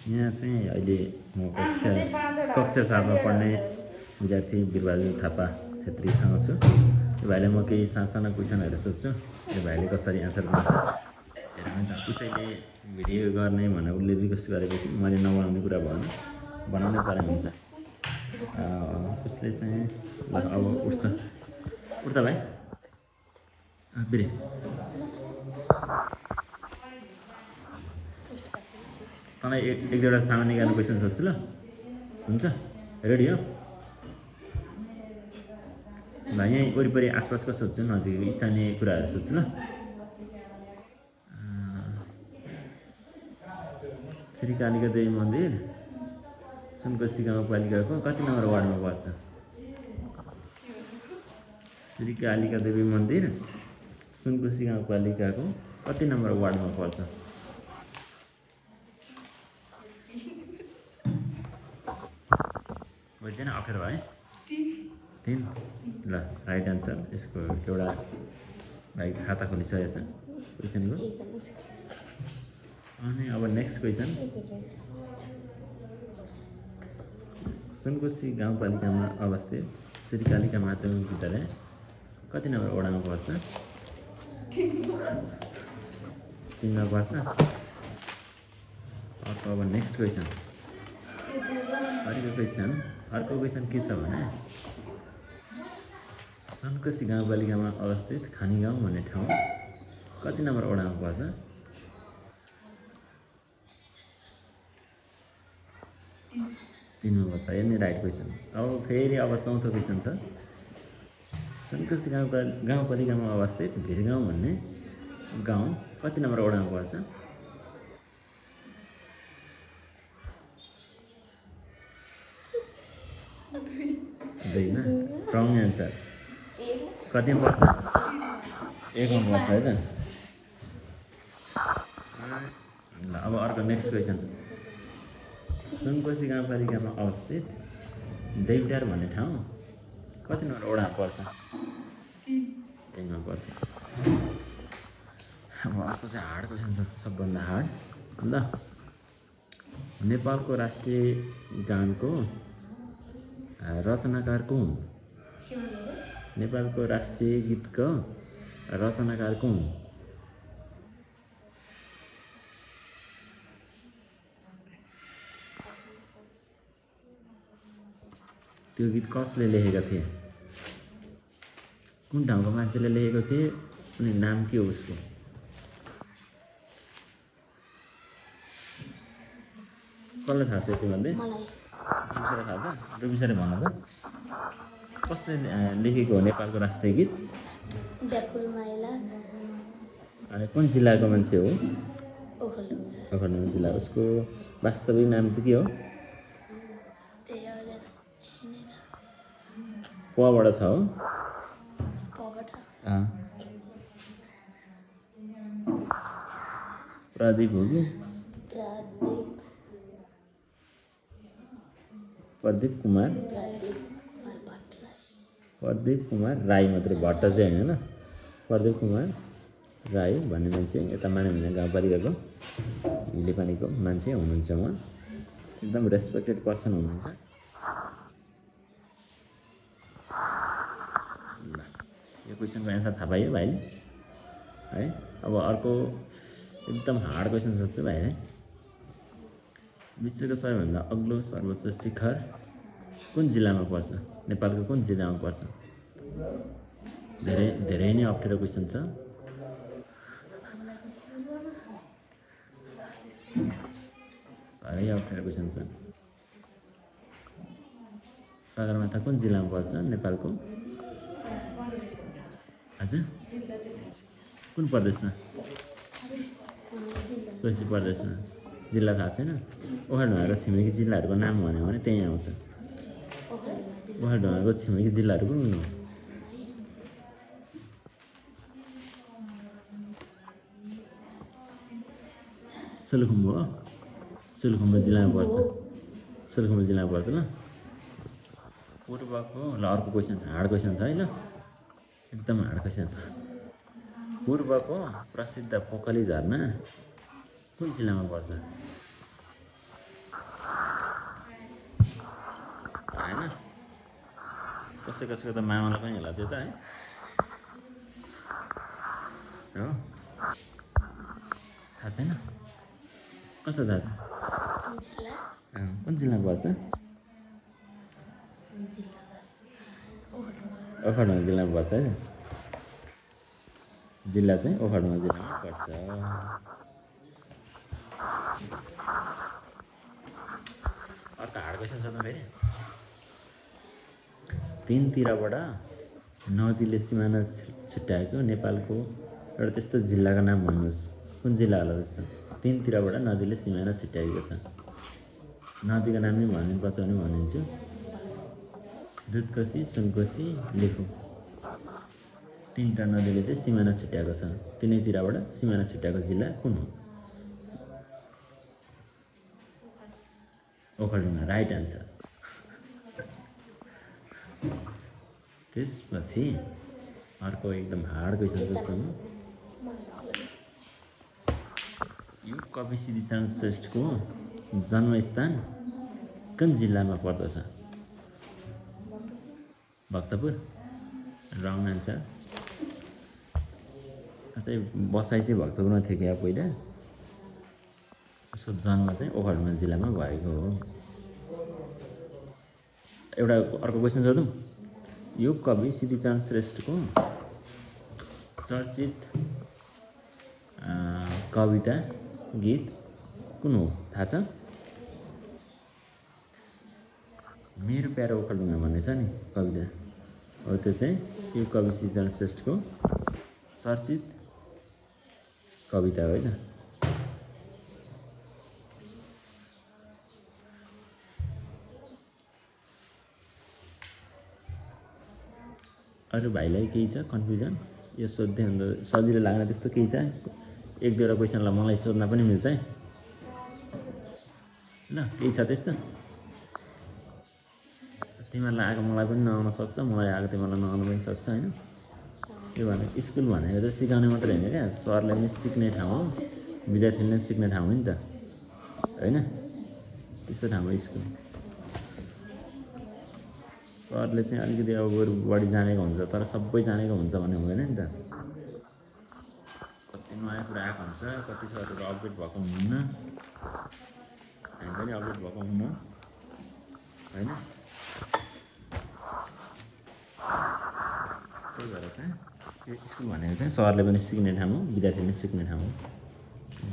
यहाँ चाहिँ अहिले म कक्षा 7मा पढ्ने विद्यार्थी बिरबहादुर थापा छेत्रीसँग छु। यो भाइले म केही साना क्वेसनहरू सोध्छु, यो भाइले कसरी एन्सर गर्छ हेरौँ त। उसैले भिडियो गर्ने भनेर उसले रिक्वेस्ट गरेपछि मैले नबनाउने कुरा भएन, बनाउनै पर्ने हुन्छ। उसले चाहिँ ल अब उठ्छ भाइ बिरे तँलाई एक दुईवटा सामान्य ज्ञान क्वेसन सोध्छु ल, हुन्छ? रेडी हो? भाइ यहीँ वरिपरि आसपासको सोध्छु, नजिकको स्थानीय कुराहरू सोध्छु ल। श्री कालिका देवी मन्दिर सुनकोशी गाउँपालिकाको कति नम्बर वार्डमा पर्छ? श्री कालिका देवी मन्दिर सुनकोशी गाउँपालिकाको कति नम्बर वार्डमा पर्छ? बुझ्दैन? अप्ठ्यारो भयो है? 3 ल, राइट एन्सर। यसको एउटा भाइ खाता खोलिसकेको छ क्वेसनको। अनि अब नेक्स्ट क्वेसन, सुनकोशी गाउँपालिकामा अवस्थित श्री कालिका माध्यमिक विद्यालय कति नम्बर वडामा पर्छ? 3 मा पर्छ। अब नेक्स्ट क्वेसन, अर्को क्वेसन के छ भने सुनकोशी गाउँपालिकामा अवस्थित खानी गाउँ भन्ने ठाउँ कति नम्बर वडामा पर्छ? 3 मा पर्छ। यो नि राइट क्वेसन। अब फेरि अब चौथो क्वेसन छ, सुनकोशी गाउँपालिकामा अवस्थित भिरगाउँ भन्ने गाउँ कति नम्बर वडामा पर्छ? 2 मा। रङ एन्सर। कतिमा पर्छ? 1 मा पर्छ है त। ल अब अर्को नेक्स्ट क्वेसन, सुनकोशी गाउँपालिकामा अवस्थित देवडार भन्ने ठाउँ कति नम्बर वडामा पर्छ? 3 मा पर्छ। अब अर्को चाहिँ हार्ड क्वेसन छ, सबभन्दा हार्ड। ल, नेपालको राष्ट्रिय गानको रचनाकार को हुन्? नेपालको राष्ट्रिय गीतको रचनाकार को हुन्? त्यो गीत कसले लेखेका थिए? कुन ठाउँको मान्छेले लेखेको थिए? अनि नाम के हो उसको? कसलाई थाहा छ त्योमध्ये? रुबिसले थाहा छ? रुबिसले भन त, कसले लेखेको हो नेपालको राष्ट्रिय गीत? अनि कुन जिल्लाको मान्छे हो? ओखलढुङ्गा जिल्ला। उसको वास्तविक नाम चाहिँ के हो? पबाट छ हो? प्रदीप हो कि? प्रदीप कुमार राई मात्रै, भट्ट चाहिँ होइन। प्रदीप कुमार राई भन्ने मान्छे यता मानेभन्ज्याङ गाउँपालिकाको हिलेपानीको मान्छे हुनुहुन्छ। उहाँ एकदम रेस्पेक्टेड पर्सन हुनुहुन्छ। ल, यो क्वेसनको एन्सर थाहा पायो भाइले है? अब अर्को एकदम हार्ड क्वेसन सोध्छु भाइले। विश्वको सबैभन्दा अग्लो सर्वोच्च शिखर कुन जिल्लामा पर्छ? नेपालको कुन जिल्लामा पर्छ? धेरै नै अप्ठ्यारो क्वेसन छ। साह्रै अप्ठ्यारो क्वेसन छ। सगरमाथा कुन जिल्लामा पर्छ नेपालको? हजुर, कुन प्रदेशमा? कोशी प्रदेशमा। जिल्ला थाहा छैन? ओखलढुङ्गाको छिमेकी जिल्लाहरूको नाम भन्यो भने त्यहीँ आउँछ। ओखलढुङ्गाको छिमेकी जिल्लाहरू कुन कुन हो? सोलुखुम्बु हो? सोलुखुम्बु जिल्लामा पर्छ। सोलुखुम्बु जिल्लामा पर्छ। ल, पूर्वको, ल अर्को क्वेसन, हार्ड क्वेसन छ है। ल, एकदम हार्ड क्वेसन। पूर्वको प्रसिद्ध पोखली झरना कुन जिल्लामा पर्छ? कसैको त मामालाई पनि होला त्यो त है हो थाहा छैन कस्तो थाहा छ कुन जिल्लामा पर्छ ओखलढुङ्गा जिल्लामा पर्छ है जिल्ला चाहिँ ओखलढुङ्गा जिल्लामा पर्छ अर्को हार्ड क्वेसन छ त फेरि तीनतिरबाट नदीले सिमाना छुट्याएको नेपालको एउटा त्यस्तो जिल्लाको नाम भन्नुहोस् कुन जिल्ला होला जस्तो तीनतिरबाट नदीले सिमाना छुट्याएको छ नदीको नाम नै भनिनुपर्छ भने भनिदिन्छु दुधकोशी सुनकोशी लेखु तीनवटा नदीले चाहिँ सिमाना छुट्याएको छ तिनैतिरबाट सिमाना छुट्याएको जिल्ला कुन हो ओखलढुङ्गा राइट एन्सर त्यसपछि अर्को एकदम हार्ड क्वेसन सोध्छु यो कवि सिद्धिचरण श्रेष्ठको जन्मस्थान कुन जिल्लामा पर्दछ भक्तपुर रङ आन्सर अझै बसाइ चाहिँ भक्तपुरमा थियो क्या पहिला उसको जन्म चाहिँ ओखलढुङ्गा जिल्लामा भएको हो एउटा अर्को क्वेसन सोधौँ यो कवि सिद्धिचरण श्रेष्ठको चर्चित कविता गीत कुन हो थाहा छ मेरो प्यारो ओखलढुङ्गा भन्ने छ नि कविता हो त्यो चाहिँ यो कवि सिद्धिचरण श्रेष्ठको चर्चित कविता हो होइन अरू भाइलाई केही छ कन्फ्युजन यो सोध्दै हुँदा सजिलो लाग्ने त्यस्तो केही छ एक दुईवटा क्वेसनलाई मलाई सोध्न पनि मिल्छ है ल केही छ त्यस्तो तिमीहरूलाई आएको मलाई पनि नआउन सक्छ मलाई आएको तिमीहरूलाई नआउन पनि सक्छ होइन यो भनेको स्कुल भनेको चाहिँ सिकाउने मात्रै होइन क्या सरले पनि सिक्ने ठाउँ हो विद्यार्थीले पनि सिक्ने ठाउँ हो नि त होइन त्यस्तो ठाउँ हो स्कुल सरले चाहिँ अलिकति अब बरु बढी जानेको हुन्छ तर सबै जानेको हुन्छ भन्ने हुँदैन नि त कति नयाँ कुरा आएको हुन्छ कति सरहरू अपडेट भएको हुनुहुन्न हामी पनि अपडेट भएको हुन्न होइन त्यही भएर चाहिँ यो स्कुल भनेको चाहिँ सरले पनि सिक्ने ठाउँ हो विद्यार्थीले पनि सिक्ने ठाउँ हो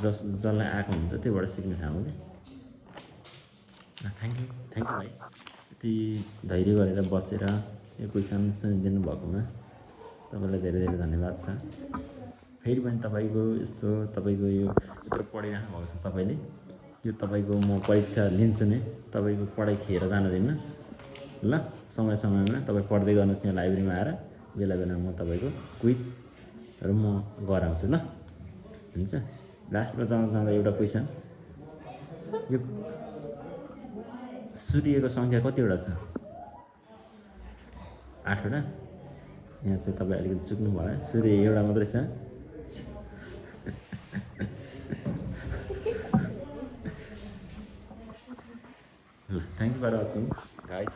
जसलाई आएको हुन्छ त्योबाट सिक्ने ठाउँ हो कि थ्याङ्क यू भाइ यति धैर्य गरेर बसेर यो क्वेसन सुनिदिनु भएकोमा तपाईँलाई धेरै धेरै धन्यवाद छ फेरि पनि तपाईँको यस्तो तपाईँको यो यत्रो पढिराख्नु भएको छ तपाईँले यो तपाईँको म परीक्षा लिन्छु नै तपाईँको पढाइ खेर जानुहुँदैन ल समय समयमा तपाईँ पढ्दै गर्नुहोस् यहाँ लाइब्रेरीमा आएर बेला बेलामा म तपाईँको क्विजहरू म गराउँछु ल हुन्छ लास्टमा जाँदा एउटा क्वेसन यो सूर्यको सङ्ख्या कतिवटा छ 8वटा यहाँ चाहिँ तपाईँ अलिकति चुक्नु भयो सूर्य एउटा मात्रै छ ल thank you for watching guys